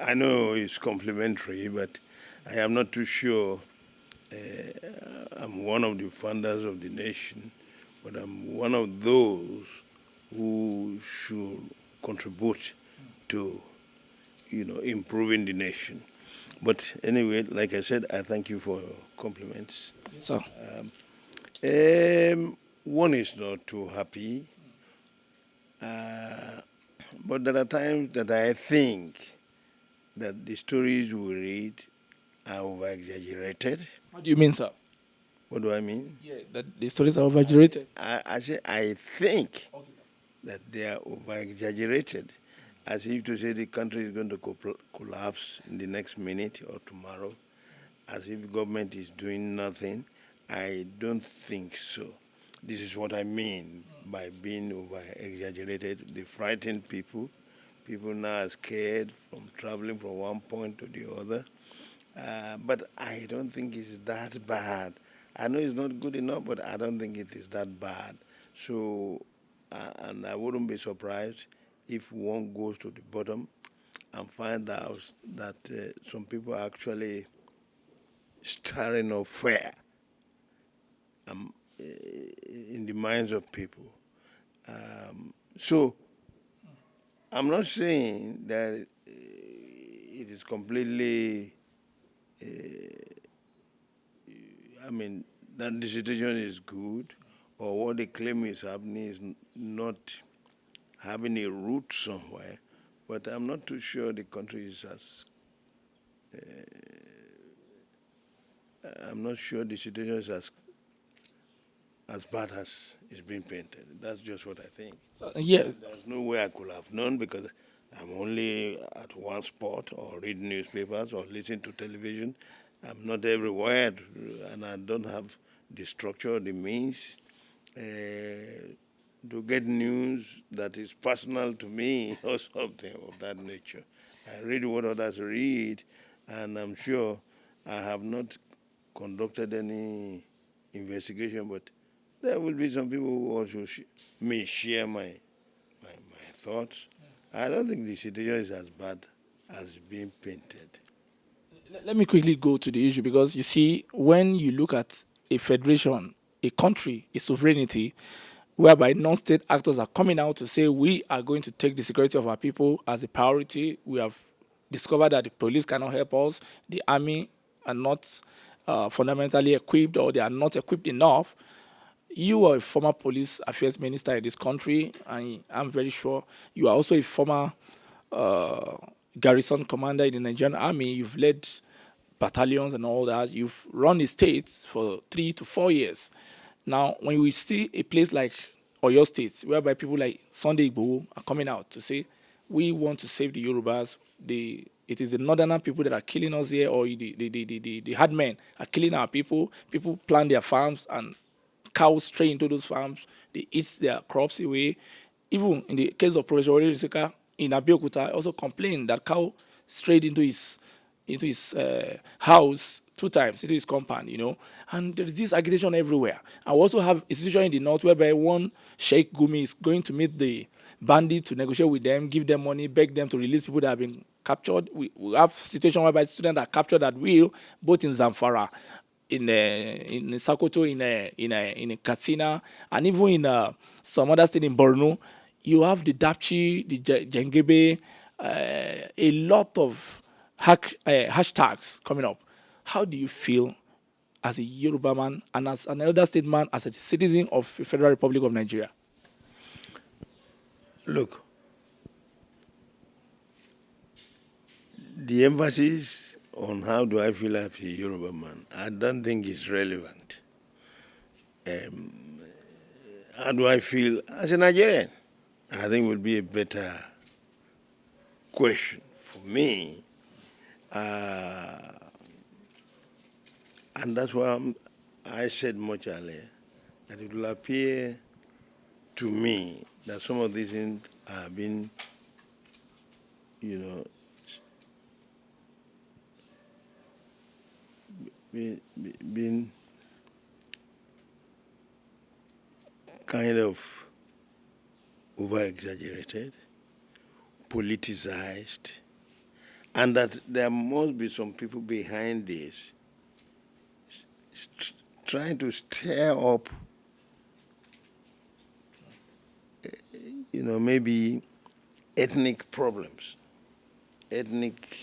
I know it's complimentary, but I am not too sure. I'm one of the founders of the nation, but I'm one of those who should contribute to, improving the nation. But anyway, like I said, I thank you for your compliments. Yes, sir. One is not too happy, but there are times that I think that the stories we read are over-exaggerated. What do you mean, sir? What do I mean? Yeah, that the stories are over-exaggerated. I say I think Okay, sir. that they are over-exaggerated, as if to say the country is going to collapse in the next minute or tomorrow, as if government is doing nothing. I don't think so. This is what I mean by being over-exaggerated. They frighten people. People now are scared from traveling from one point to the other. But I don't think it's that bad. I know it's not good enough, but I don't think it is that bad. So, and I wouldn't be surprised if one goes to the bottom and find out that some people are actually stirring up fear in the minds of people. So, I'm not saying that it is completely, that the situation is good, or what they claim is happening is not having a root somewhere, but I'm not too sure the country is I'm not sure the situation is as bad as it's been painted. That's just what I think. So, yes. There's no way I could have known because I'm only at one spot or read newspapers or listen to television. I'm not everywhere, and I don't have the structure or the means to get news that is personal to me or something of that nature. I read what others read, and I'm sure I have not conducted any investigation, but there will be some people who also may share my thoughts. I don't think the situation is as bad as being painted. Let me quickly go to the issue because you see, when you look at a federation, a country, a sovereignty, whereby non-state actors are coming out to say we are going to take the security of our people as a priority. We have discovered that the police cannot help us, the army are not fundamentally equipped, or they are not equipped enough. You are a former police affairs minister in this country, and I'm very sure you are also a former garrison commander in the Nigerian Army. You've led battalions and all that. You've run the state for 3 to 4 years. Now, when we see a place like Oyo State, whereby people like SUNDAY Igboho are coming out to say, we want to save the Yorubas, it is the northern people that are killing us here, or the herdsmen are killing our people. People plant their farms and cows stray into those farms. They eat their crops away. Even in the case of Professor Olusegun in Abeokuta, also complained that cow strayed into his house 2 times, into his compound, And there is this agitation everywhere. I also have a situation in the north whereby one Sheikh Gumi is going to meet the bandits to negotiate with them, give them money, beg them to release people that have been captured. We have situation whereby students are captured at will, both in Zamfara, in Sokoto, in Katsina, and even in some other state in Borno. You have the Dapchi, the Jengebe, a lot of hashtags coming up. How do you feel as a Yoruba man and as an elder statesman, as a citizen of the Federal Republic of Nigeria? Look, the emphasis on how do I feel as a Yoruba man, I don't think is relevant. How do I feel as a Nigerian? I think would be a better question for me. And that's why I said much earlier that it will appear to me that some of these things have been, been kind of over-exaggerated, politicized, and that there must be some people behind this trying to stir up, maybe ethnic problems, ethnic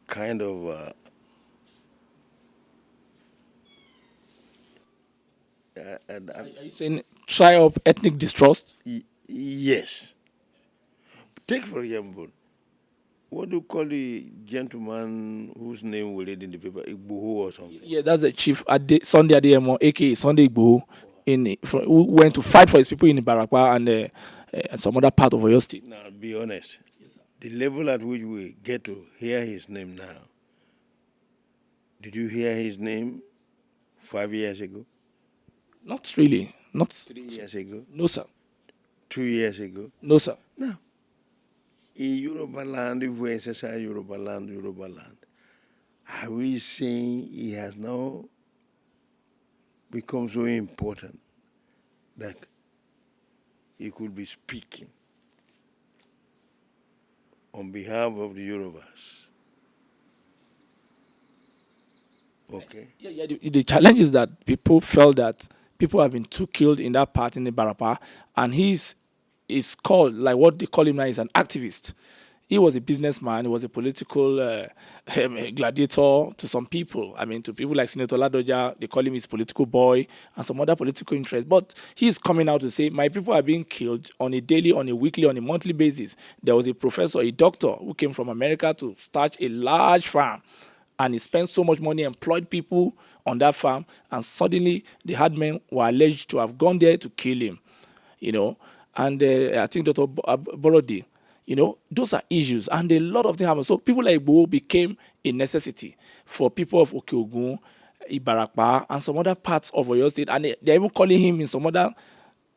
kind of Are you saying try up ethnic distrust? yes. Take, for example, what do you call the gentleman whose name we read in the paper, Igboho or something? Yeah, that's the chief SUNDAY ADEYEMO, aka Sunday Igboho, who went to fight for his people in Ibarapa and some other part of Oyo State. Now, be honest. Yes, sir. The level at which we get to hear his name now, did you hear his name 5 years ago? Not really. Not 3 years ago? No, sir. 2 years ago? No, sir. No. In Yoruba land, if we exercise Yoruba land, are we saying he has now become so important that he could be speaking on behalf of the Yorubas? Okay. Yeah. The challenge is that people felt that people have been too killed in that part in the Barapa, and he's called, like what they call him now, is an activist. He was a businessman. He was a political gladiator to some people. I mean, to people like Senator Ladoja, they call him his political boy and some other political interests. But he's coming out to say, my people are being killed on a daily, on a weekly, on a monthly basis. There was a professor, a doctor, who came from America to start a large farm. And he spent so much money, employed people on that farm, and suddenly the herdsmen were alleged to have gone there to kill him, And I think Dr. Borodi, those are issues, and a lot of things happen. So people like Igboho became a necessity for people of Oke-Ogun, Ibarapa, and some other parts of Oyo State, and they're even calling him in some other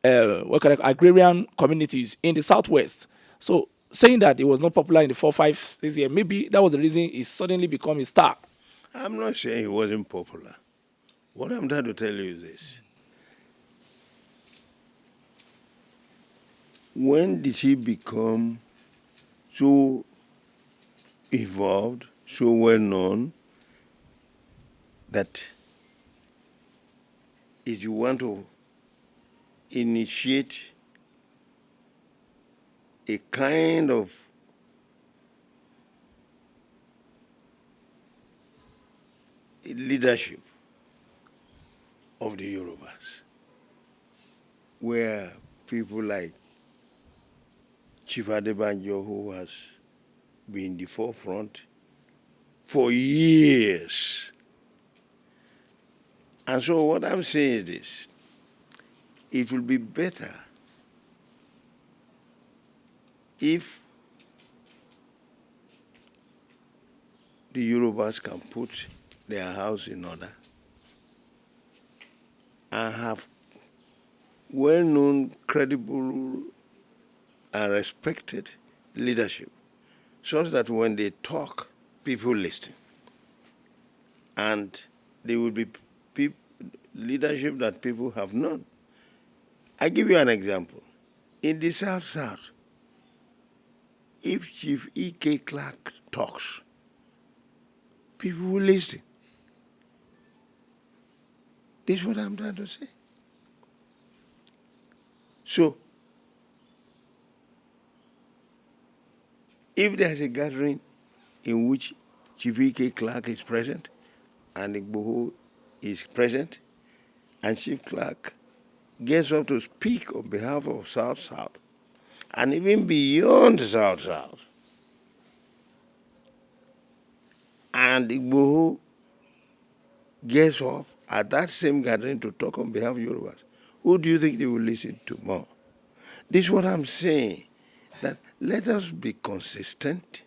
agrarian communities in the southwest. So saying that it was not popular in the 4, 5, 6 years, maybe that was the reason he suddenly became a star. I'm not saying he wasn't popular. What I'm trying to tell you is this. When did he become so evolved, so well known, that if you want to initiate a kind of leadership of the Yorubas, where people like Chief Adebanjo, who has been in the forefront for years. And so what I'm saying is this: it will be better if the Yorubas can put their house in order and have well-known, credible, and respected leadership, such that when they talk, people listen. And they will be leadership that people have known. I give you an example. In the South, if Chief E.K. Clark talks, people will listen. This is what I'm trying to say. So, if there's a gathering in which Chief E.K. Clark is present and Igboho is present, and Chief Clark gets up to speak on behalf of South, and even beyond South, and Igboho gets up at that same gathering to talk on behalf of Yorubas, who do you think they will listen to more? This is what I'm saying, that let us be consistent.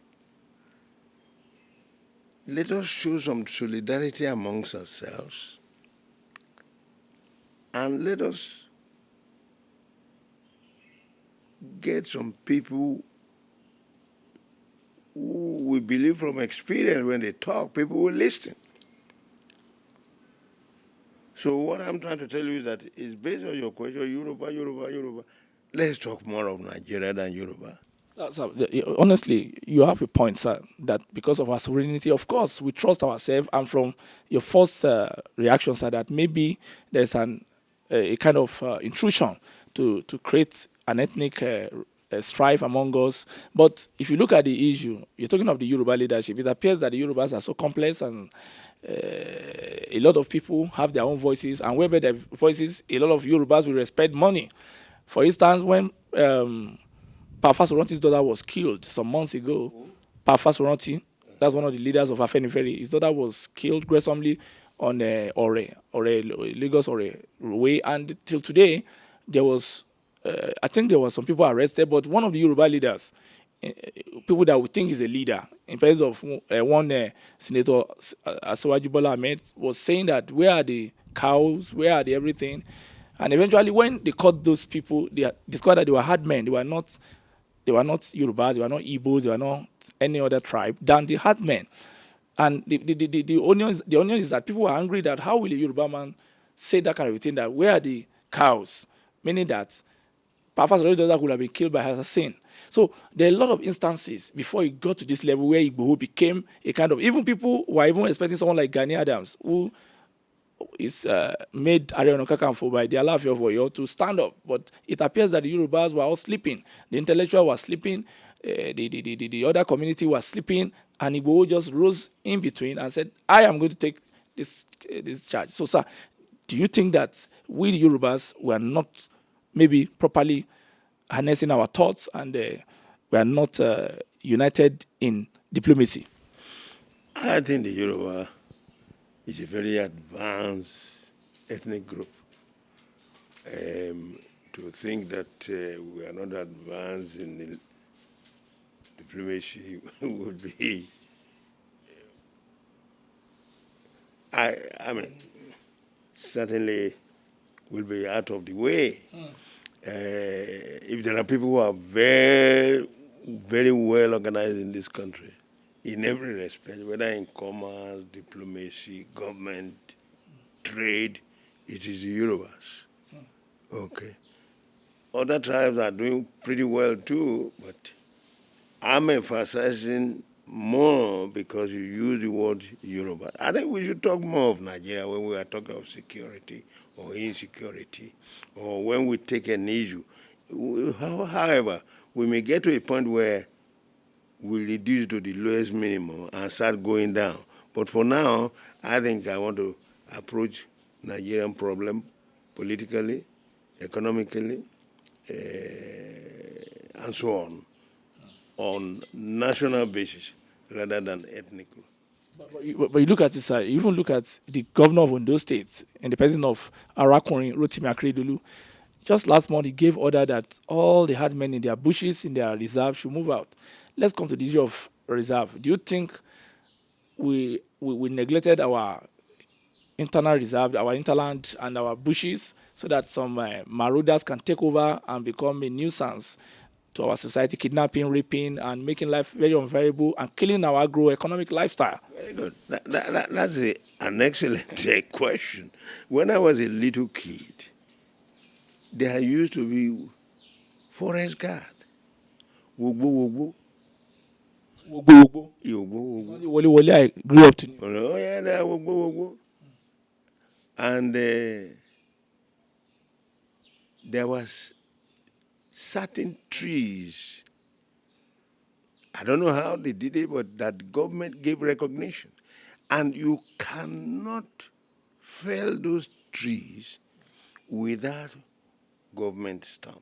Let us show some solidarity amongst ourselves. And let us get some people who we believe from experience when they talk, people will listen. So what I'm trying to tell you is that it's based on your question, Yoruba. Let's talk more of Nigeria than Yoruba. Honestly, you have a point, sir, that because of our sovereignty, of course, we trust ourselves. And from your first reaction, sir, that maybe there's a kind of intrusion to create an ethnic strife among us. But if you look at the issue, you're talking of the Yoruba leadership. It appears that the Yorubas are so complex, and a lot of people have their own voices. And wherever their voices, a lot of Yorubas will respect money. For instance, when Papa Soronti's daughter was killed some months ago. Papa Soronti, that's one of the leaders of Afenifere. His daughter was killed gruesomely on Lagos Ore way, and till today, there was, I think there was some people arrested, but one of the Yoruba leaders, people that we think is a leader, in place of one Senator Asiwaju Bola Ahmed, was saying that where are the cows, where are the everything, and eventually when they caught those people, they discovered that they were hard men. They were not Yorubas, they were not Igbos, they were not any other tribe than the herdsmen. And the onion is that people were angry that how will a Yoruba man say that kind of thing, that where are the cows? Meaning that Papa's daughter could have been killed by her assassin. So there are a lot of instances before it got to this level where Igboho became a kind of, even people were even expecting someone like Gani Adams, who is made Ààrẹ Ọ̀nà Kakanfò by the Aláàfin of Ọ̀yọ́ to stand up. But it appears that the Yorubas were all sleeping. The intellectuals were sleeping. The other community was sleeping. And Igboho just rose in between and said, I am going to take this charge. So, sir, do you think that we the Yorubas were not maybe properly harnessing our thoughts, and we are not united in diplomacy? I think the Yoruba is a very advanced ethnic group. To think that we are not advanced in the diplomacy would be, I mean, certainly will be out of the way. If there are people who are very, very well organized in this country, in every respect, whether in commerce, diplomacy, government, trade, it is the Yorubas. Okay. Other tribes are doing pretty well too, but I'm emphasizing more because you use the word Yoruba. I think we should talk more of Nigeria when we are talking of security or insecurity, or when we take an issue. However, we may get to a point where we reduce to the lowest minimum and start going down. But for now, I think I want to approach Nigerian problem politically, economically, and so on national basis rather than ethnic. But you look at it, sir. You even look at the governor of Ondo State and the president of Arakunrin, Rotimi Akeredolu. Just last month, he gave order that all the herdmen in their bushes, in their reserve, should move out. Let's come to the issue of reserve. Do you think we neglected our internal reserve, our interland, and our bushes, so that some marauders can take over and become a nuisance to our society, kidnapping, raping, and making life very unbearable and killing our agroeconomic lifestyle? Very good. That's an excellent question. When I was a little kid, there used to be forest guard. Wogbo. Wogbo. Wogbo. It's only Wole I grew up to. Oh, yeah, there wogbo. And there was certain trees. I don't know how they did it, but that government gave recognition. And you cannot fell those trees without government stamp.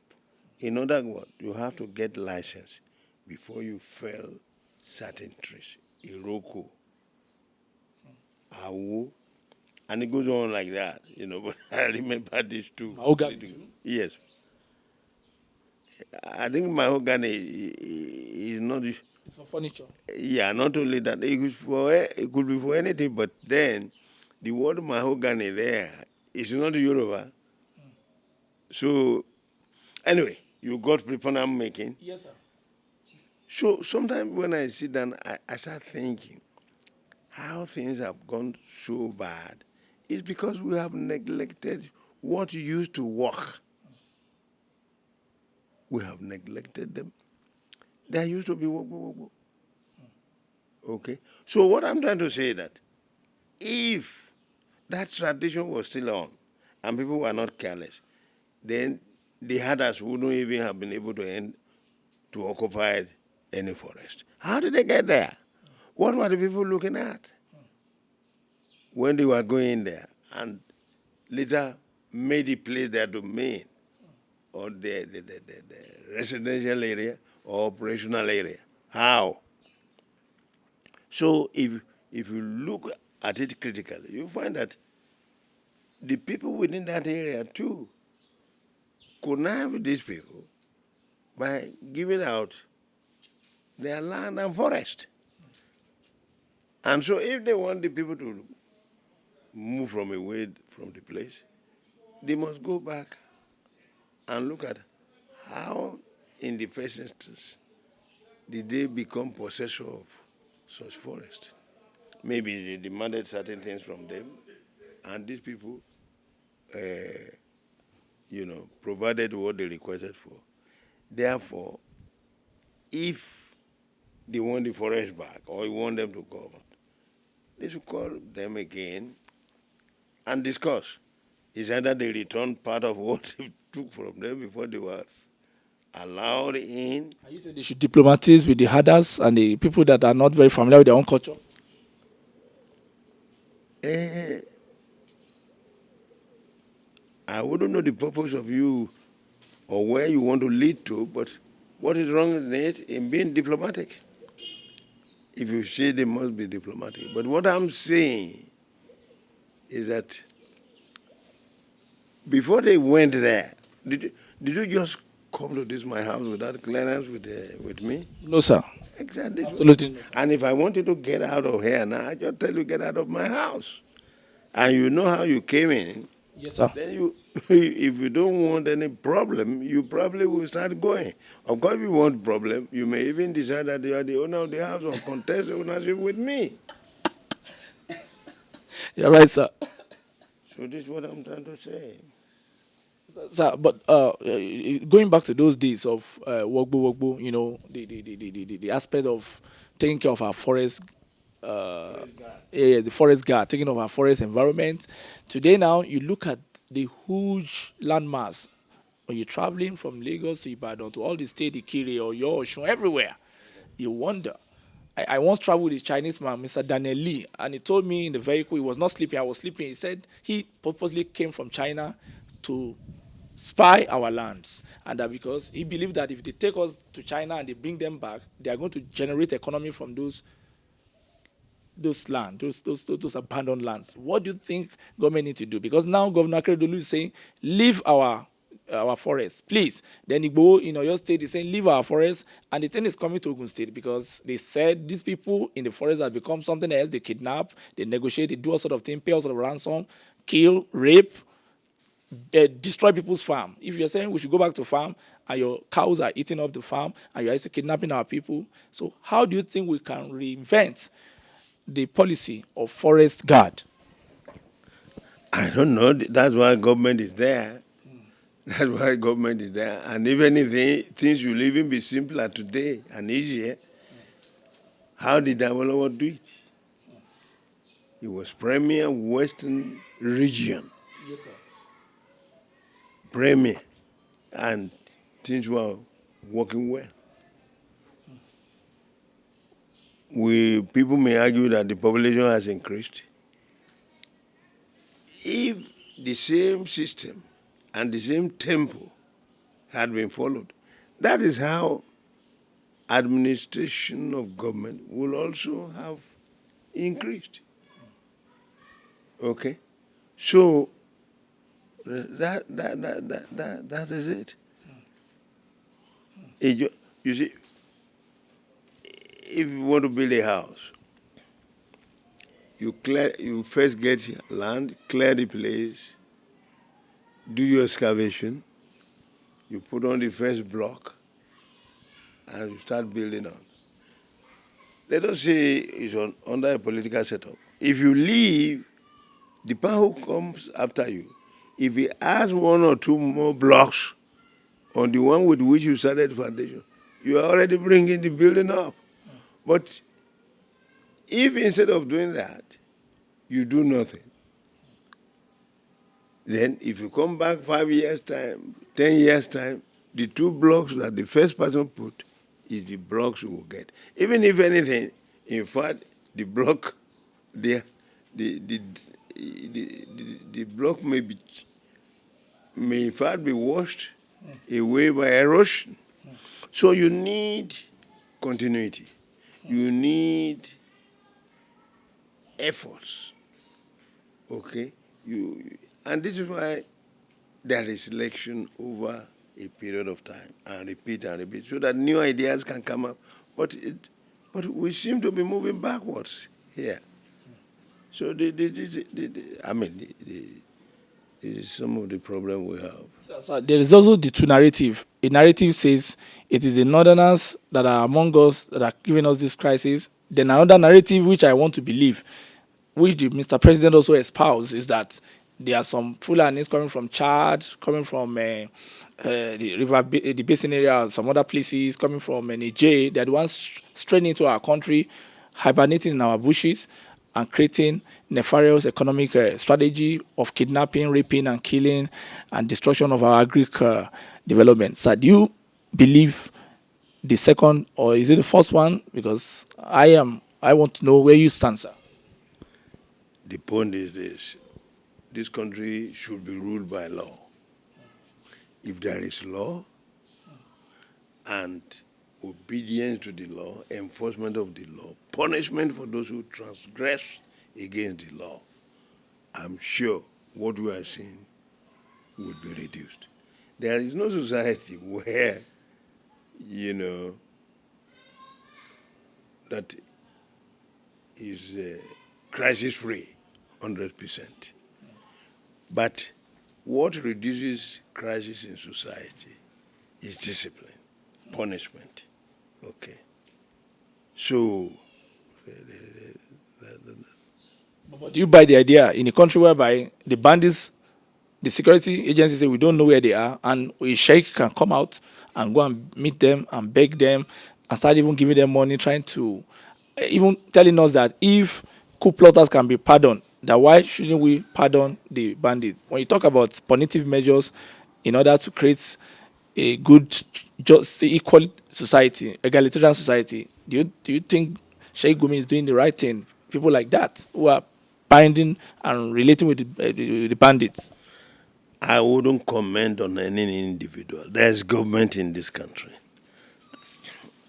In other words, you have to get license before you fell certain trees. Iroko, Awu, and it goes on like that, but I remember these two. Mahogany too? Yes. I think mahogany is not. It's for furniture. Yeah, not only that, it could be for anything, but then the word mahogany there is not Yoruba. So, anyway, you got people I'm making. Yes, sir. So sometimes when I sit down, I start thinking how things have gone so bad. It's because we have neglected what used to work. We have neglected them. there used to be wogbo. Okay? So what I'm trying to say is that if that tradition was still on and people were not careless, then the herders wouldn't even have been able to occupy any forest. How did they get there? What were the people looking at when they were going there and later made the place their domain or the residential area or operational area? How? So if you look at it critically, you find that the people within that area too connive these people by giving out their land and forest. And so if they want the people to move from away from the place, they must go back and look at how, in the first instance, did they become possessor of such forest. Maybe they demanded certain things from them, and these people, provided what they requested for. Therefore, if they want the forest back or you want them to come out, they should call them again and discuss. It's either they return part of what they took from them before they were allowed in. And you said they should diplomatize with the herders and the people that are not very familiar with their own culture. I wouldn't know the purpose of you or where you want to lead to, but what is wrong in it in being diplomatic? If you say they must be diplomatic. But what I'm saying is that before they went there, did you just come to this my house without clearance with me? No, sir. Exactly. Absolutely no, sir. And if I wanted to get out of here now, I just tell you get out of my house. And you know how you came in. Yes, sir. Then if you don't want any problem, you probably will start going. Of course, if you want problem, you may even decide that you are the owner of the house or contest ownership with me. You're right, sir. So this is what I'm trying to say. Sir, but going back to those days of wogbo, the aspect of taking care of our forest, the forest guard, taking care of our forest environment. Today now, you look at the huge landmass. When you're traveling from Lagos to Ibadan to all the state, Ikire or Oyo, everywhere, you wonder. I once traveled with a Chinese man, Mr. Daniel Lee, and he told me in the vehicle he was not sleeping, I was sleeping. He said he purposely came from China to spy our lands, and that because he believed that if they take us to China and they bring them back, they are going to generate economy from those land, those abandoned lands. What do you think government need to do? Because now Governor Akeredolu is saying, leave our forests, please. Then Igboho in Oyo State is saying, leave our forests, and the thing is coming to Ogun State because they said these people in the forest have become something else. They kidnap, they negotiate, they do all sort of things, pay all sort of ransom, kill, rape, destroy people's farm. If you're saying we should go back to farm and your cows are eating up the farm and you're also kidnapping our people, so how do you think we can reinvent the policy of forest guard? I don't know. That's why government is there. That's why government is there. And even if things will even be simpler today and easier, how did Awolowo do it? It was Premier Western Region. Yes, sir. Premier. And things were working well. People may argue that the population has increased. If the same system and the same tempo had been followed, that is how administration of government will also have increased. Okay? So that is it. You see, if you want to build a house, you first get land, clear the place, do your excavation, you put on the first block, and you start building on. Let us say it's under a political setup. If you leave, the person who comes after you, if he adds one or two more blocks on the one with which you started the foundation, you are already bringing the building up. But if instead of doing that, you do nothing, then if you come back 5 years' time, 10 years' time, the 2 blocks that the first person put is the blocks you will get. Even if anything, in fact, the block, the block may in fact be washed away by erosion. So you need continuity. You need efforts. Okay? And this is why there is selection over a period of time, and repeat, so that new ideas can come up. But we seem to be moving backwards here. So some of the problem we have. So there is also the two narrative. A narrative says it is the northerners that are among us that are giving us this crisis. Then another narrative, which I want to believe, which the Mr. President also espoused, is that there are some Fulanis coming from Chad, coming from the the basin area, some other places, coming from Niger. They are the ones straying into our country, hibernating in our bushes, and creating nefarious economic strategy of kidnapping, raping, and killing, and destruction of our development. So do you believe the second, or is it the first one? Because I want to know where you stand, sir. The point is this: this country should be ruled by law. If there is law and obedience to the law, enforcement of the law, punishment for those who transgress against the law, I'm sure what we are seeing would be reduced. There is no society where, that is crisis-free, 100%. But what reduces crisis in society is discipline, punishment. Okay. So, But do you buy the idea in a country whereby the bandits, the security agencies say we don't know where they are, and a sheikh can come out and go and meet them and beg them and start even giving them money, trying to even telling us that if coup plotters can be pardoned, that why shouldn't we pardon the bandit? When you talk about punitive measures in order to create a good, just equal society, egalitarian society, do you think Sheikh Gumi is doing the right thing? People like that who are binding and relating with the bandits. I wouldn't comment on any individual. There's government in this country.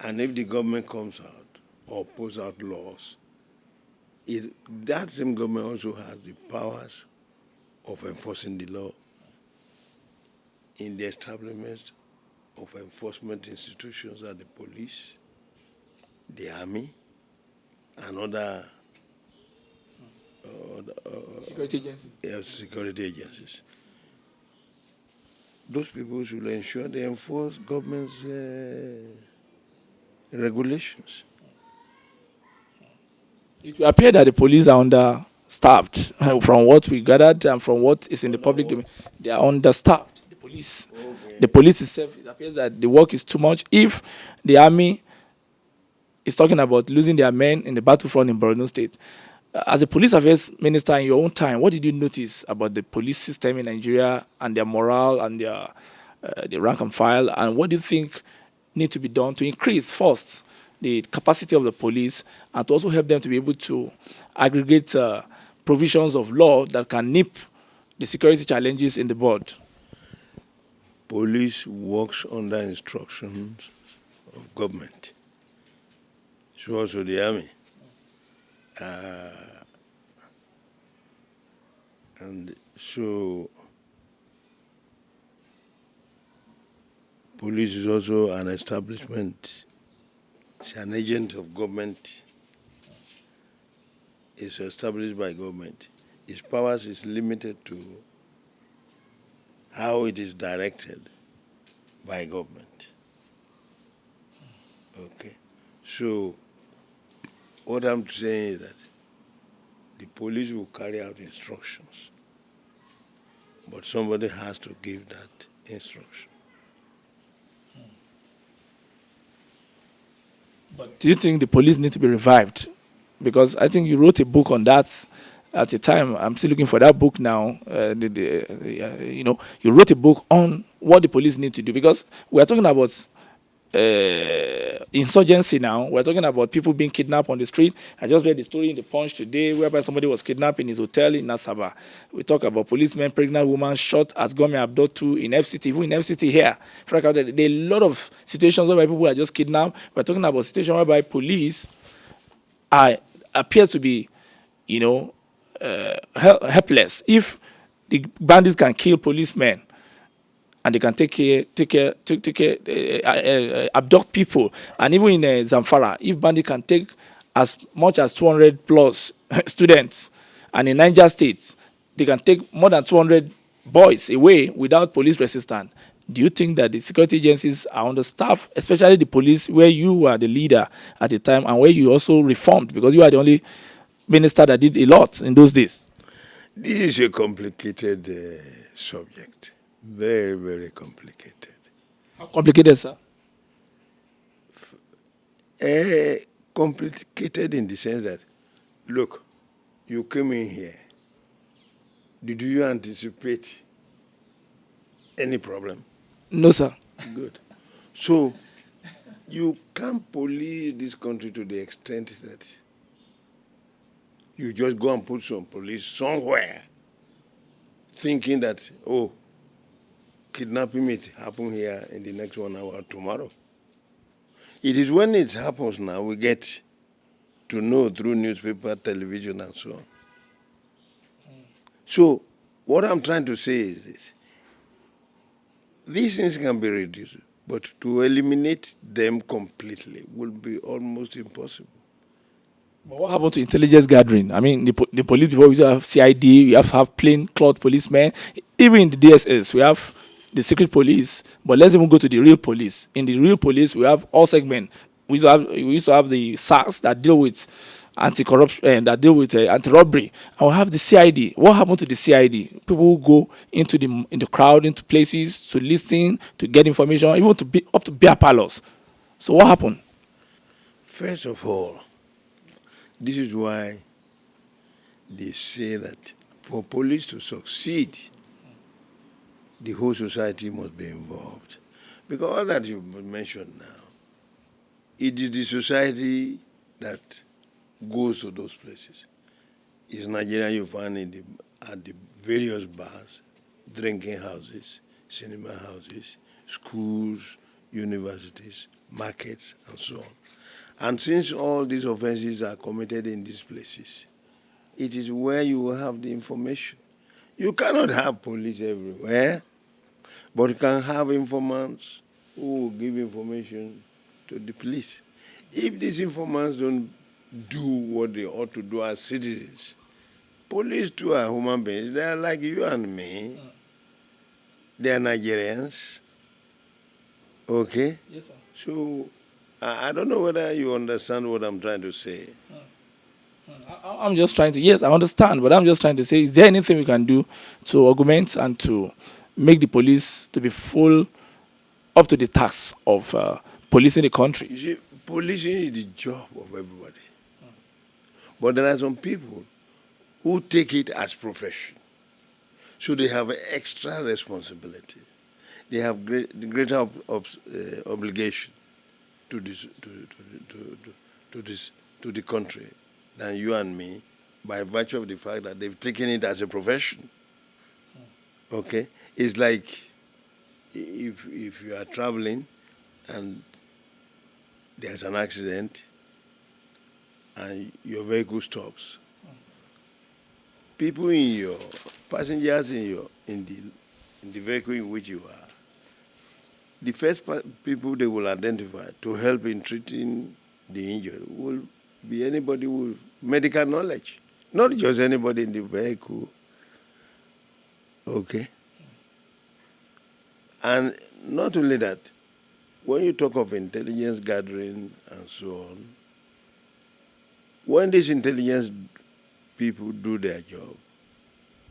And if the government comes out or puts out laws, that same government also has the powers of enforcing the law in the establishment of enforcement institutions like the police, the army, and other Security agencies. Security agencies. Those people should ensure they enforce government's regulations. It will appear that the police are understaffed. From what we gathered and from what is in the public domain, they are understaffed. The police, the police itself, it appears that the work is too much. If the army is talking about losing their men in the battlefront in Borno State, as a police affairs minister in your own time, what did you notice about the police system in Nigeria and their morale and their rank and file, and what do you think need to be done to increase first the capacity of the police and to also help them to be able to aggregate provisions of law that can nip the security challenges in the bud? Police works under instructions of government. So also the army. And so police is also an establishment. It's an agent of government. It's established by government. Its powers is limited to how it is directed by government. Okay. So what I'm saying is that the police will carry out instructions, but somebody has to give that instruction. But do you think the police need to be revived? Because I think you wrote a book on that at the time. I'm still looking for that book now. You wrote a book on what the police need to do, because we are talking about insurgency now. We're talking about people being kidnapped on the street. I just read the story in the Punch today whereby somebody was kidnapped in his hotel in Asaba. We talk about policemen, pregnant woman shot as government abduct two in FCT, even in FCT here. There are a lot of situations whereby people are just kidnapped. We're talking about situations whereby police appear to be, helpless. If the bandits can kill policemen, and they can abduct people. And even in Zamfara, if bandit can take as much as 200 plus students, and in Niger State, they can take more than 200 boys away without police resistance. Do you think that the security agencies are understaffed, especially the police, where you were the leader at the time and where you also reformed, because you are the only minister that did a lot in those days? This is a complicated subject. Very, very complicated. How complicated, sir? Complicated in the sense that, look, you came in here. Did you anticipate any problem? No, sir. Good. So, you can't police this country to the extent that you just go and put some police somewhere thinking that, oh, kidnapping may happen here in the next 1 hour tomorrow. It is when it happens now we get to know through newspaper, television, and so on. So what I'm trying to say is this. These things can be reduced, but to eliminate them completely will be almost impossible. But what happened to intelligence gathering? I mean, the police, before we used to have CID, you have to have plain cloth policemen. Even in the DSS, we have the secret police, but let's even go to the real police. In the real police, we have all segments. We used to have the SARS that deal with anti-corruption, that deal with anti-robbery, and we have the CID. What happened to the CID? People who go into the crowd, into places to listen, to get information, even to be up to beer parlors. So what happened? First of all, this is why they say that for police to succeed, the whole society must be involved. Because all that you mentioned now, it is the society that goes to those places. It's Nigeria you find at the various bars, drinking houses, cinema houses, schools, universities, markets, and so on. And since all these offenses are committed in these places, it is where you will have the information. You cannot have police everywhere, but you can have informants who will give information to the police. If these informants don't do what they ought to do as citizens, police too are human beings. They are like you and me. They are Nigerians. Okay? Yes, sir. So I don't know whether you understand what I'm trying to say. I'm just trying to, yes, I understand, but I'm just trying to say, is there anything we can do to augment and to make the police to be full up to the task of policing the country? You see, policing is the job of everybody. But there are some people who take it as profession. So they have extra responsibility. They have greater obligation to the country than you and me, by virtue of the fact that they've taken it as a profession. Okay? It's like if you are traveling and there's an accident and your vehicle stops. People passengers in the vehicle in which you are, the first people they will identify to help in treating the injured will be anybody with medical knowledge, not just anybody in the vehicle. Okay? And not only that, when you talk of intelligence gathering and so on, when these intelligence people do their job,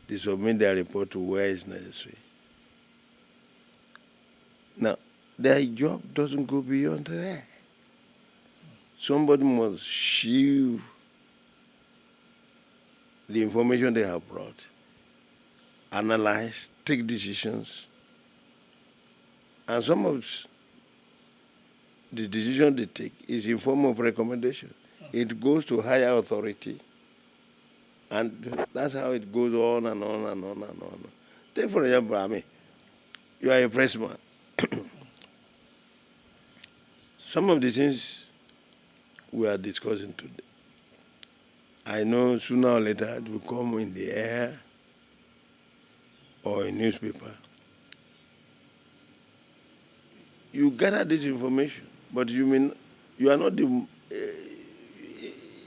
they submit their report to where it's necessary. Now, their job doesn't go beyond there. somebody must shield the information they have brought, analyze, take decisions, and some of the decision they take is in form of recommendation. It goes to higher authority, and that's how it goes on and on and on and on. Take, for example, I mean, you are a pressman. Some of the things we are discussing today, I know sooner or later it will come in the air or in newspaper. You gather this information, but you are not the,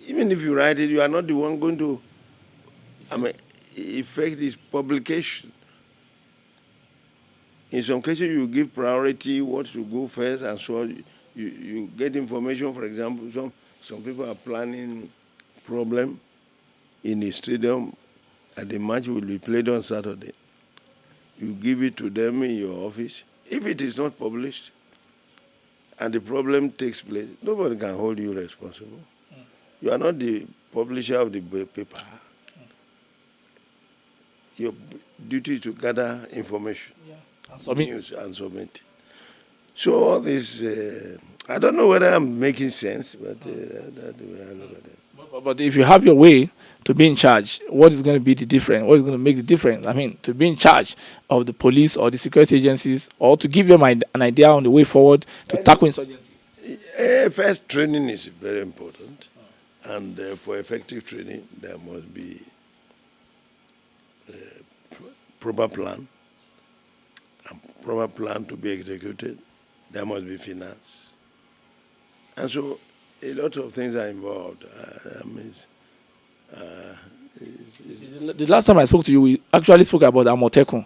even if you write it, you are not the one going to, affect its publication. In some cases, you give priority, what should go first, and so you get information. For example, some people are planning problem in the stadium, and the match will be played on Saturday. You give it to them in your office. If it is not published, and the problem takes place, nobody can hold you responsible. You are not the publisher of the paper. Your duty is to gather information, news, and submit. So all this, I don't know whether I'm making sense, but that's the way I look at it. But if you have your way to be in charge, what is going to be the difference? What is going to make the difference? I mean, to be in charge of the police or the security agencies, or to give them an idea on the way forward to tackle insurgency? First, training is very important. And for effective training, there must be proper plan. And proper plan to be executed. There must be finance. And so a lot of things are involved. The last time I spoke to you, we actually spoke about Amotekun.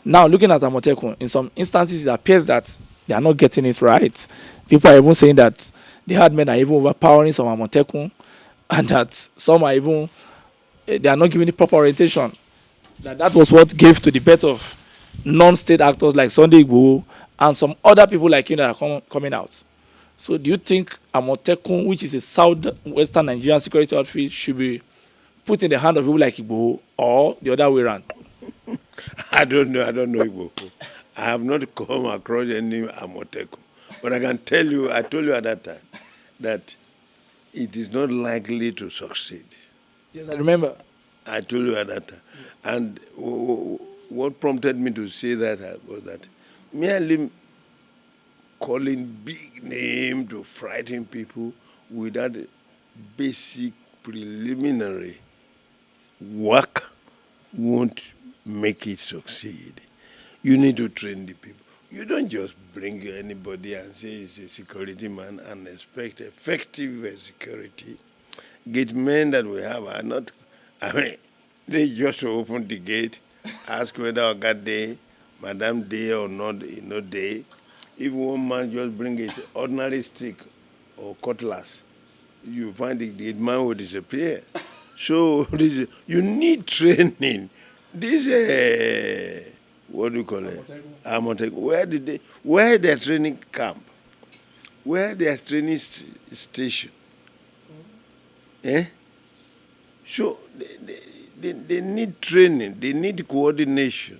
Now, looking at Amotekun, in some instances, it appears that they are not getting it right. People are even saying that the herdsmen are even overpowering some Amotekun, and that some are even, they are not giving the proper orientation. That was what gave to the birth of non-state actors like SUNDAY Igboho and some other people like you that are coming out. So do you think Amotekun, which is a southwestern Nigerian security outfit, should be put in the hand of people like Igboho, or the other way around? I don't know Igboho. I have not come across any Amotekun. But I can tell you, I told you at that time, that it is not likely to succeed. Yes, I remember. I told you at that time. And what prompted me to say that was that merely calling big name to frighten people without basic preliminary work won't make it succeed. You need to train the people. You don't just bring anybody and say he's a security man and expect effective security. Gate men that we have are not, they just open the gate, ask whether Oga dey, Madam dey or not, dey. If one man just bring an ordinary stick or cutlass, you find the gate man will disappear. So you need training. This what do you call it? Amotekun. Where their training camp? Where their training station? So they need training. They need coordination.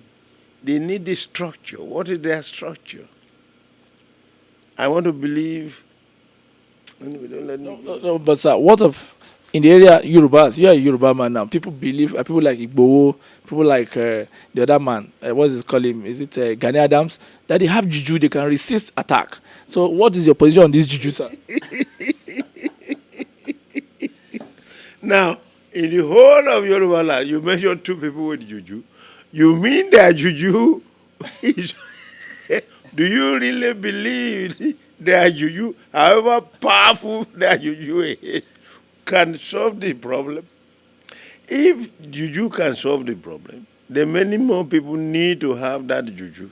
They need the structure. What is their structure? I want to believe. No, but sir, what of in the area Yorubas? You are a Yoruba man now. People believe, people like Igboho, people like the other man, what is it called him? Is it Gani Adams? That they have Juju, they can resist attack. So what is your position on this Juju, sir? Now, in the whole of Yoruba land, you mentioned two people with Juju. You mean that Juju is... Do you really believe that Juju, however powerful that Juju is, can solve the problem? If Juju can solve the problem, then many more people need to have that Juju.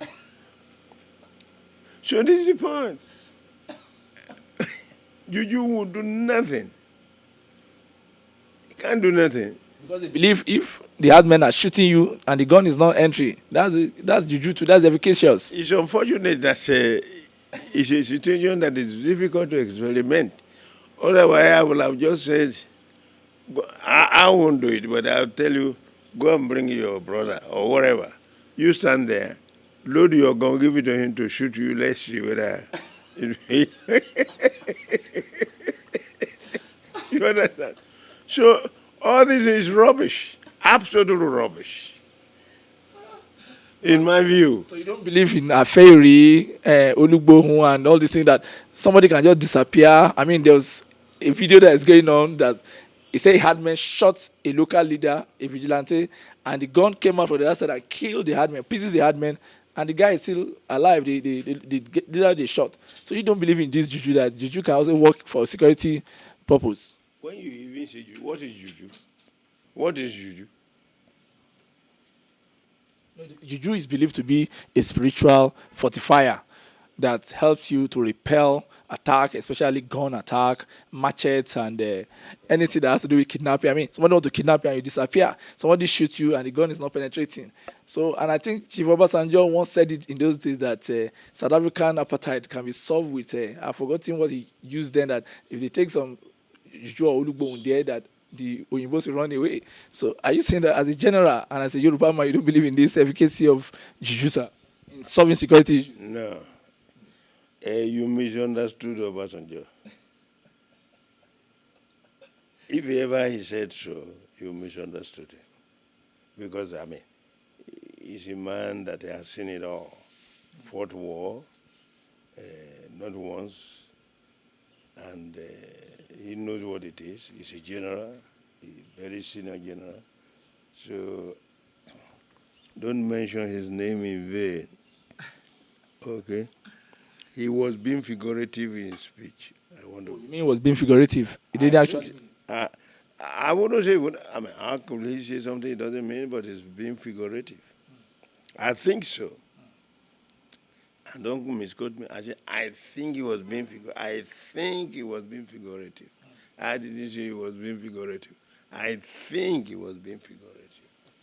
So this is the point. Juju will do nothing. He can't do nothing. Because they believe if the herdsmen are shooting you and the gun is not entry, that's Juju too, that's efficacious. It's unfortunate that it's a situation that is difficult to experiment Otherwise, I will have just said, I won't do it, but I'll tell you, go and bring your brother or whatever. You stand there, load your gun, give it to him to shoot you. Let's see whether. You understand? So all this is rubbish, absolute rubbish, in my view. So you don't believe in Afeiri, Olugbohun, and all these things that somebody can just disappear? I mean, there was a video that is going on that he said herdsmen shot a local leader, a vigilante, and the gun came out from the other side and killed the herdsman, pieces the herdsman, and the guy is still alive. The leader they shot. So you don't believe in this juju, that juju can also work for security purpose? When you even say juju, what is juju? What is juju? Juju is believed to be a spiritual fortifier that helps you to repel attack, especially gun attack, machetes, and anything that has to do with kidnapping. I mean, somebody wants to kidnap you and you disappear. Somebody shoots you and the gun is not penetrating. So, and I think Chief Obasanjo once said it in those days that South African apartheid can be solved with, I've forgotten what he used then, that if they take some Juju or Olugbo there, that the Oyinbos will run away. So are you saying that as a general and as a Yoruba man, you don't believe in this efficacy of Juju, sir, in solving security issues? No. You misunderstood Obasanjo. If ever he said so, you misunderstood him. Because, I mean, he's a man that has seen it all. Fought war, not once, and he knows what it is. He's a general, a very senior general. So don't mention his name in vain. Okay? He was being figurative in his speech. I wonder. You mean he was being figurative? He didn't actually mean it. I wouldn't say, I mean, how could he say something he doesn't mean, but it's being figurative. I think so. And don't misquote me. I said, I think he was being figurative. I think he was being figurative. I didn't say he was being figurative. I think he was being figurative.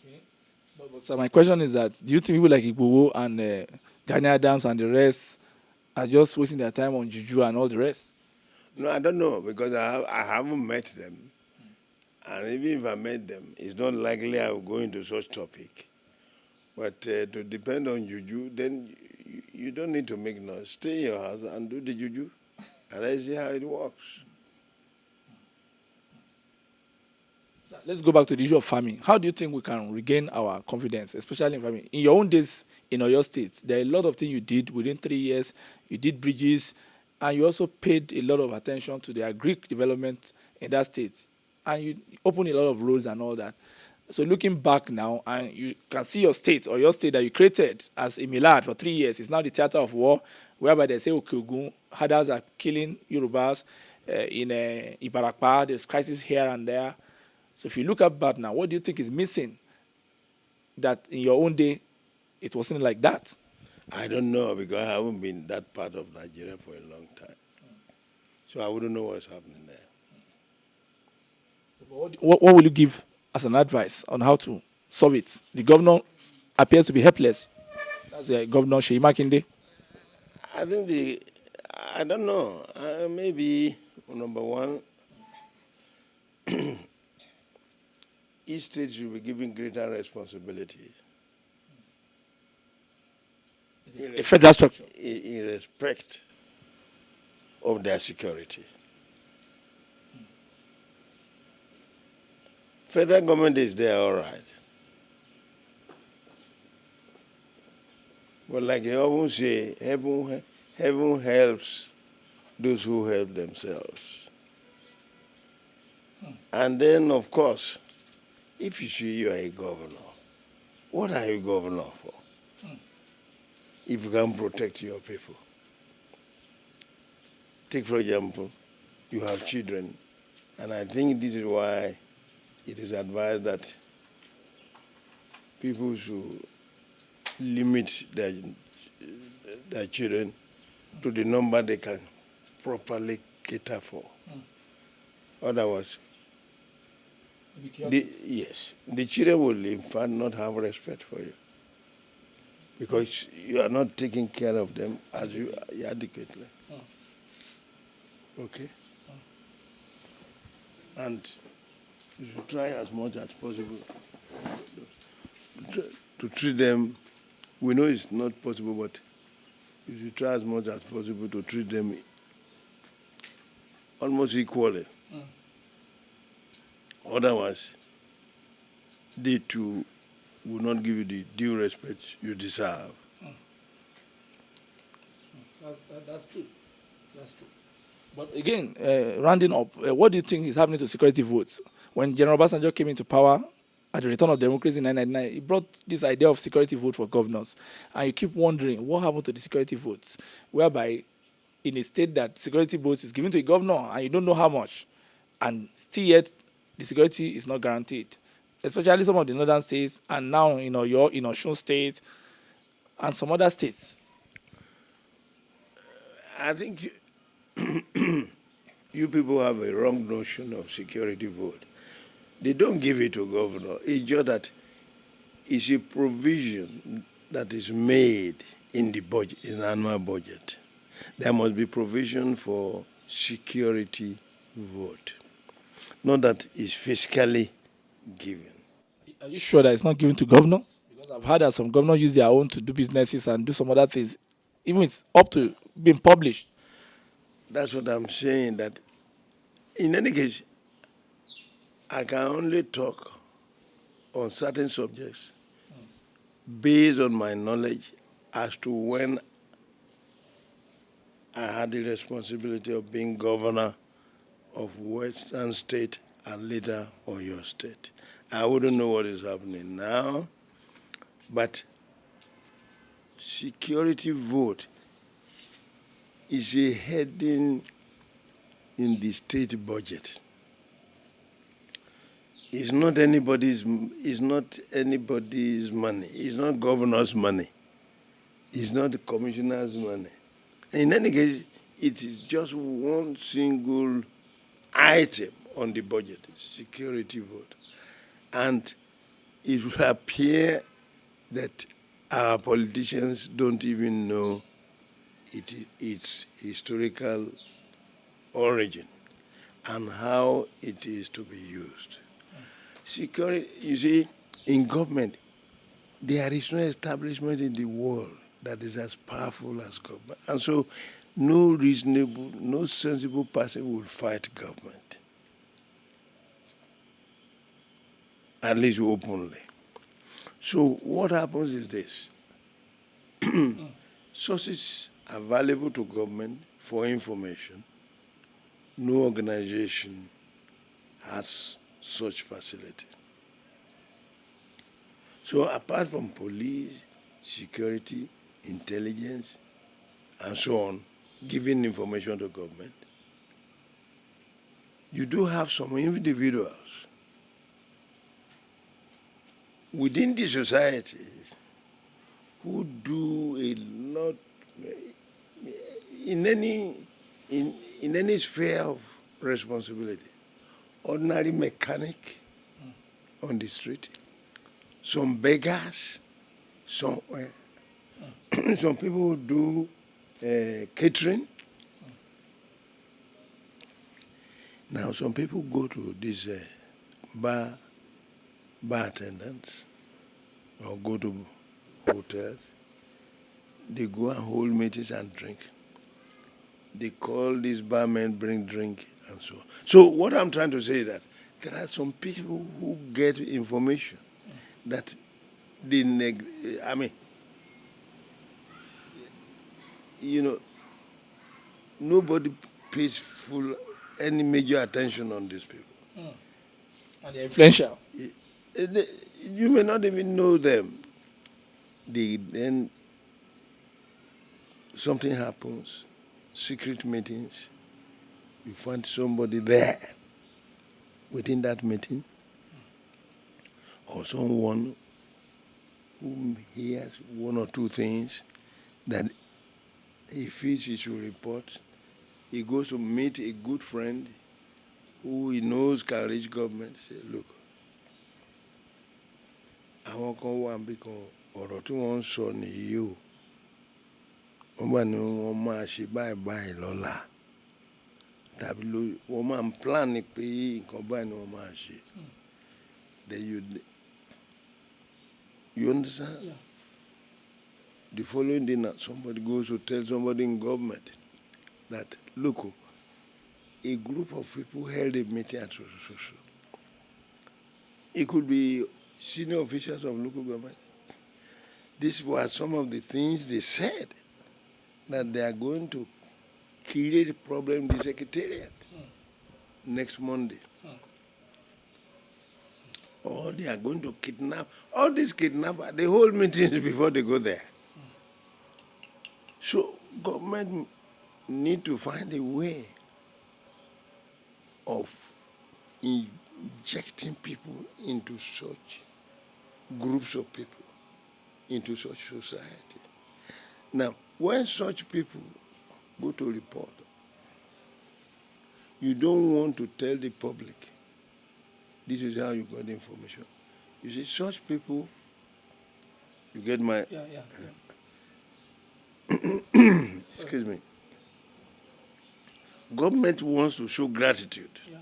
Okay. But so my question is that, do you think people like Igboho and Gani Adams and the rest are just wasting their time on Juju and all the rest? No, I don't know, because I haven't met them. And even if I met them, it's not likely I will go into such topic. But to depend on Juju, then you don't need to make noise. Stay in your house and do the Juju, and let's see how it works. So let's go back to the issue of farming. How do you think we can regain our confidence, especially in farming? In your own days in Oyo State, there are a lot of things you did within 3 years. You did bridges, and you also paid a lot of attention to the agric development in that state. And you opened a lot of roads and all that. So looking back now, and you can see your state, or your state that you created as a Milad for 3 years, it's now the theater of war, whereby they say Oke-Ogun, herders are killing Yorubas in Ibarapa, there's crisis here and there. So if you look at back now, what do you think is missing that in your own day it wasn't like that? I don't know, because I haven't been that part of Nigeria for a long time. So I wouldn't know what's happening there. So what will you give as an advice on how to solve it? The governor appears to be helpless. That's Governor Seyi Makinde. I think I don't know, maybe, number one, each state should be given greater responsibility. A federal structure. In respect of their security. Federal government is there, all right. But like they often say, heaven helps those who help themselves. And then, of course, if you say you are a governor, what are you governor for? If you can protect your people. Take, for example, you have children, and I think this is why it is advised that people should limit their children to the number they can properly cater for. Otherwise, the children will in fact not have respect for you, because you are not taking care of them as you adequately. Okay? And you should try as much as possible to treat them. We know it's not possible, but you should try as much as possible to treat them almost equally. Otherwise, they too will not give you the due respect you deserve. That's true. That's true. But again, rounding up, what do you think is happening to security votes? When General Obasanjo came into power at the return of democracy in 1999, he brought this idea of security vote for governors. And you keep wondering, what happened to the security votes? Whereby, in a state that security votes is given to a governor and you don't know how much, and still yet the security is not guaranteed. Especially some of the northern states, and now in Oyo State, and some other states. I think you people have a wrong notion of security vote. They don't give it to governor. It's just that it's a provision that is made in the budget, in the annual budget. There must be provision for security vote. Not that it's fiscally given. Are you sure that it's not given to governors? Because I've heard that some governors use their own to do businesses and do some other things. Even it's up to being published. That's what I'm saying, that in any case, I can only talk on certain subjects based on my knowledge as to when I had the responsibility of being governor of Western State and later Oyo State. I wouldn't know what is happening now, but security vote is a heading in the state budget. It's not anybody's money. It's not governor's money. It's not the commissioner's money. In any case, it is just one single item on the budget, security vote. And it will appear that our politicians don't even know its historical origin and how it is to be used. Security, you see, in government, there is no establishment in the world that is as powerful as government. And so no reasonable, no sensible person will fight government, at least openly. So what happens is this. Sources available to government for information. No organization has such facility. So apart from police, security, intelligence, and so on, giving information to government, you do have some individuals within the society who do a lot in any sphere of responsibility. Ordinary mechanic on the street, some beggars somewhere, some people who do catering. Now, some people go to these bar attendants or go to hotels. They go and hold meetings and drink. They call these barmen, bring drink, and so on. So what I'm trying to say is that there are some people who get information that nobody pays any major attention on these people. And they're influential. You may not even know them. Then something happens, secret meetings, you find somebody there within that meeting, or someone who hears one or two things that he feels he should report. He goes to meet a good friend who he knows can reach government. Say, look, àwọn kan wà níbí kan ọ̀rọ̀ tí wọ́n ń sọ nìyí o. Wọ́n bá ní wọ́n máa ṣe báyìí lọ́la. tàbí lórí wọ́n máa ń plan ni pé nǹkan báyìí ni wọ́n máa ṣe. Then you understand? Yeah. The following day now, somebody goes to tell somebody in government that, look, a group of people held a meeting at social. It could be senior officials of local government. These were some of the things they said, that they are going to create a problem in the secretariat next Monday. Or they are going to kidnap. All these kidnappers, they hold meetings before they go there. So government need to find a way of injecting people into such groups of people, into such society. Now, when such people go to report, you don't want to tell the public, this is how you got the information. You see, such people, you get my... Yeah. Excuse me. Government wants to show gratitude. Yeah.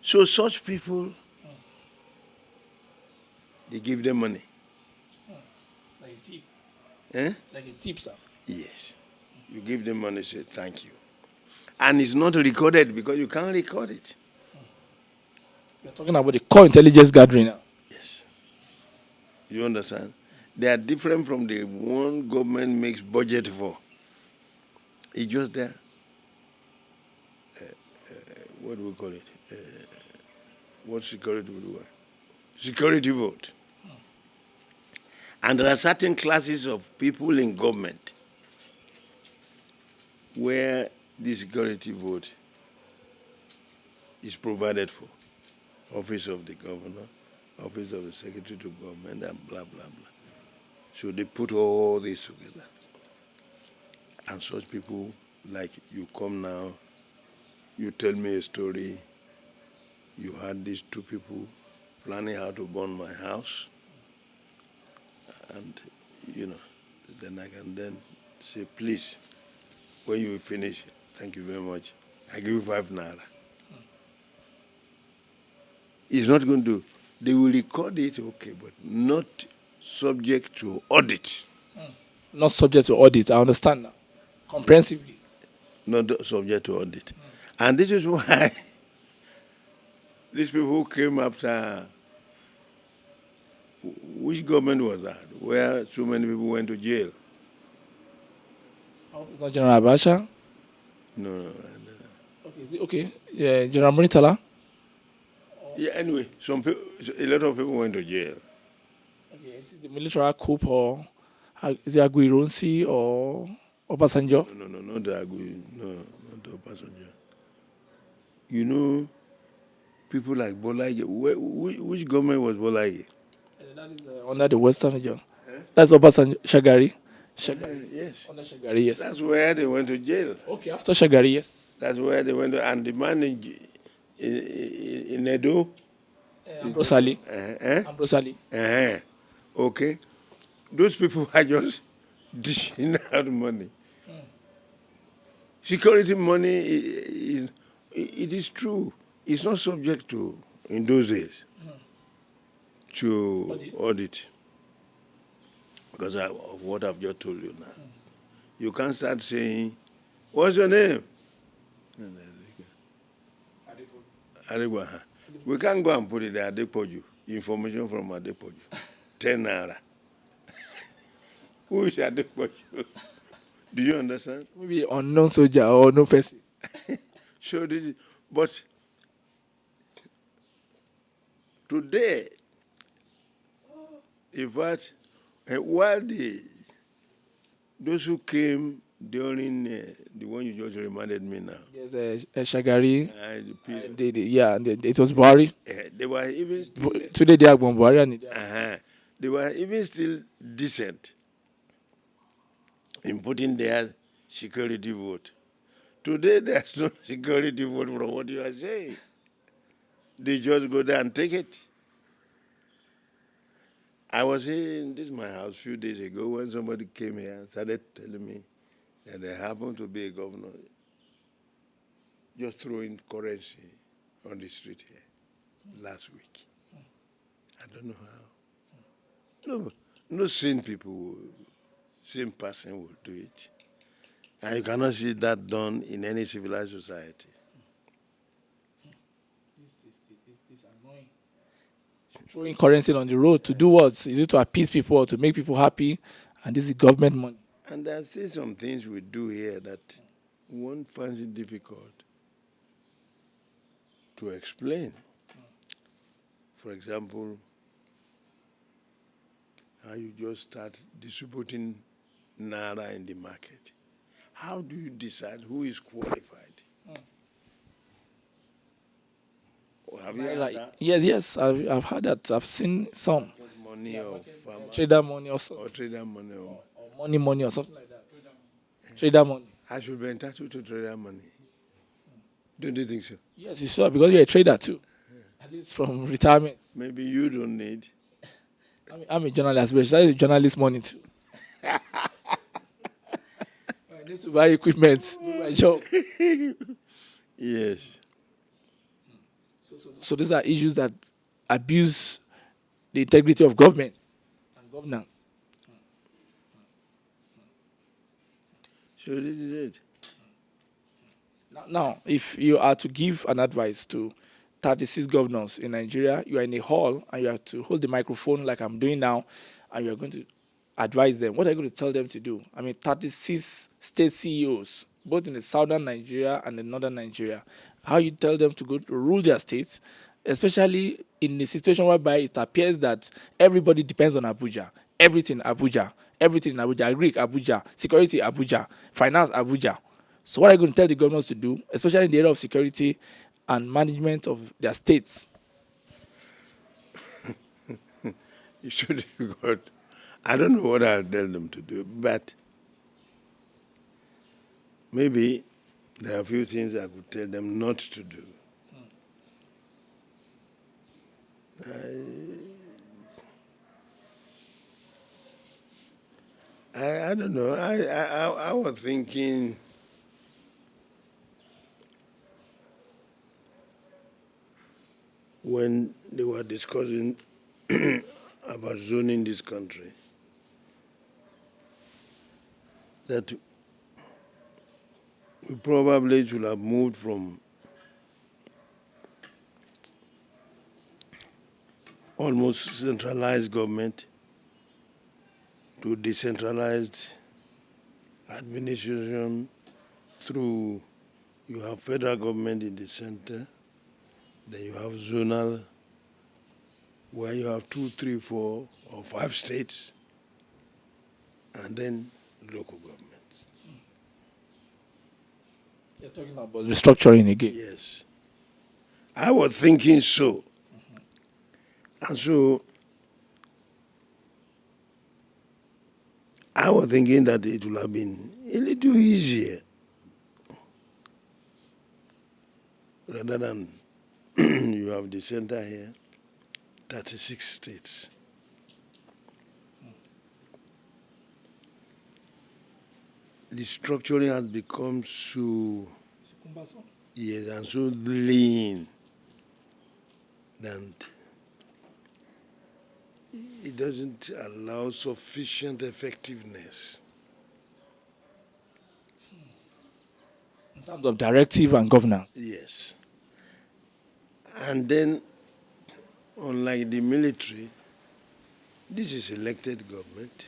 So such people, they give them money. Like a tip. Eh? Like a tip, sir. Yes. You give them money, say thank you. And it's not recorded because you can't record it. You're talking about the core intelligence gathering now. Yes. You understand? They are different from the one government makes budget for. It's just there. What do we call it? What security would we want? Security vote. And there are certain classes of people in government where the security vote is provided for. Office of the governor, office of the secretary to government, and blah, blah, blah. So they put all this together. And such people, like you come now, you tell me a story, you had these two people planning how to burn my house, and, then I can then say, please, when you finish, thank you very much, I give you 5 naira. It's not going to, they will record it, okay, but not subject to audit. Not subject to audit, I understand now. Comprehensively. Not subject to audit. And this is why these people who came after, which government was that, where so many people went to jail? I hope it's not General Abacha. No. Okay, is it okay? Yeah, General Murthala. Yeah, anyway, a lot of people went to jail. Okay, is it the military coup or is it Aguironsi or Obasanjo? No, not the Agui, no, not the Obasanjo. You know, people like Bolaige, which government was Bolaige? That is under the Western region. That's Obasanjo, Shagari. Yes. Under Shagari, yes. That's where they went to jail. Okay, after Shagari, yes. That's where they went to, and the man in Edo? Ambrosali. Ambrosali. Okay. Those people are just dishing out money. Security money, it is true. It's not subject to, in those days, to audit. Because of what I've just told you now. You can't start saying, what's your name? Adepoju. We can't go and put it there, Adepoju. Information from Adepoju. 10 naira. Who is Adepoju? Do you understand? Maybe unknown soldier or no person. So this is, but today, in fact, while those who came during the one you just reminded me now. Yes, Shagari. The it was Buhari. they were even still, today they are Buhari and they were even still decent in putting their security vote. Today there's no security vote from what you are saying. They just go there and take it. I was in this my house a few days ago when somebody came here and started telling me that there happened to be a governor just throwing currency on the street here last week. I don't know how. No sane people, sane person will do it. And you cannot see that done in any civilized society. This annoying. Throwing currency on the road to do what? Is it to appease people or to make people happy? And this is government money. And there are still some things we do here that one finds it difficult to explain. For example, how you just start distributing naira in the market. How do you decide who is qualified? Have you heard that? Yes, I've heard that. I've seen some. Money of farmer Trader money or something. or trader money. Or money or something like that. Trader money. I should be entitled to trader money. Don't you think so? Yes, you should, because you're a trader too. At least from retirement. Maybe you don't need. I'm a journalist, but that is journalist money too. I need to buy equipment, do my job. Yes. So these are issues that abuse the integrity of government and governance. So this is it. Now, if you are to give an advice to 36 governors in Nigeria, you are in a hall and you have to hold the microphone like I'm doing now, and you are going to advise them. What are you going to tell them to do? I mean, 36 state CEOs, both in the southern Nigeria and the northern Nigeria. How you tell them to go to rule their states, especially in a situation whereby it appears that everybody depends on Abuja. Everything Abuja. Everything in Abuja. Agric Abuja. Security Abuja. Finance Abuja. So what are you going to tell the governors to do, especially in the area of security and management of their states? You should have got. I don't know what I'll tell them to do, but maybe there are a few things I could tell them not to do. I don't know. I was thinking when they were discussing about zoning this country that we probably should have moved from almost centralized government to decentralized administration through, you have federal government in the center, then you have zonal, where you have 2, 3, 4, or 5 states, and then local governments. You're talking about restructuring again. Yes. I was thinking so. And so I was thinking that it would have been a little easier rather than you have the center here, 36 states. The structuring has become so, yes, and so lean that it doesn't allow sufficient effectiveness. In terms of directive and governance. Yes. And then, unlike the military, this is elected government.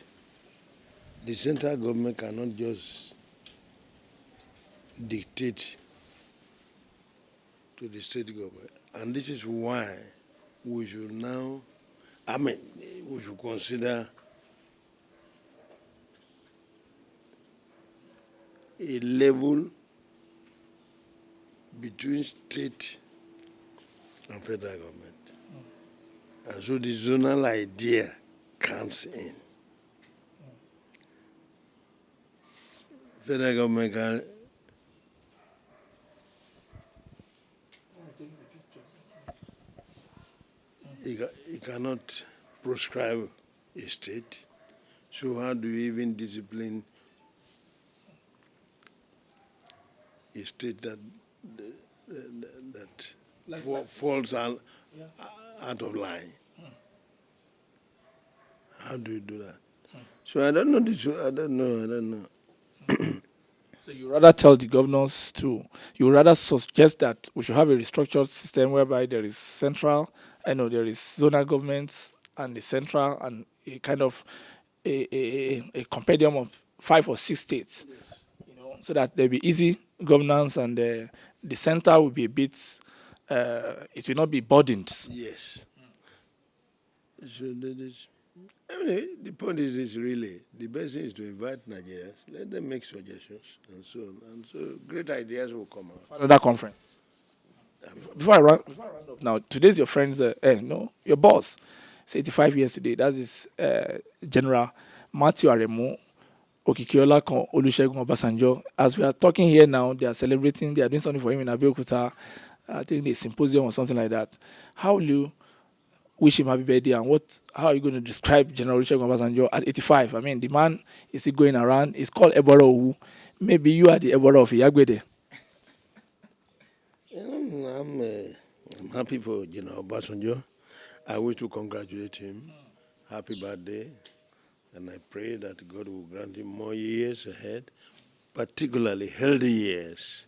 The central government cannot just dictate to the state government. And this is why we should now, we should consider a level between state and federal government. And so the zonal idea comes in. Federal government can it cannot proscribe a state. So how do you even discipline a state that that falls out of line. How do you do that? So I don't know this. I don't know. So you rather tell the governors you rather suggest that we should have a restructured system whereby there is central, there is zonal governments and the central and a kind of a compendium of 5 or 6 states, so that there'll be easy governance and the center will be a bit, it will not be burdened. Yes. So the point is this: really, the best thing is to invite Nigerians, let them make suggestions, and so on. And so great ideas will come out. Another conference. Before I round up now, today's your friend's, your boss. It's 85 years today. That is General Murthala Olusegun Obasanjo. As we are talking here now, they are celebrating, they are doing something for him in Abeokuta. I think the symposium or something like that. How will you wish him happy birthday, and how are you going to describe General Olusegun Obasanjo at 85? I mean, the man is still going around. It's called Eboro. Maybe you are the Eboro of Iyah-Gbede. I'm happy for General Obasanjo. I wish to congratulate him. Happy birthday. And I pray that God will grant him more years ahead, particularly healthy years.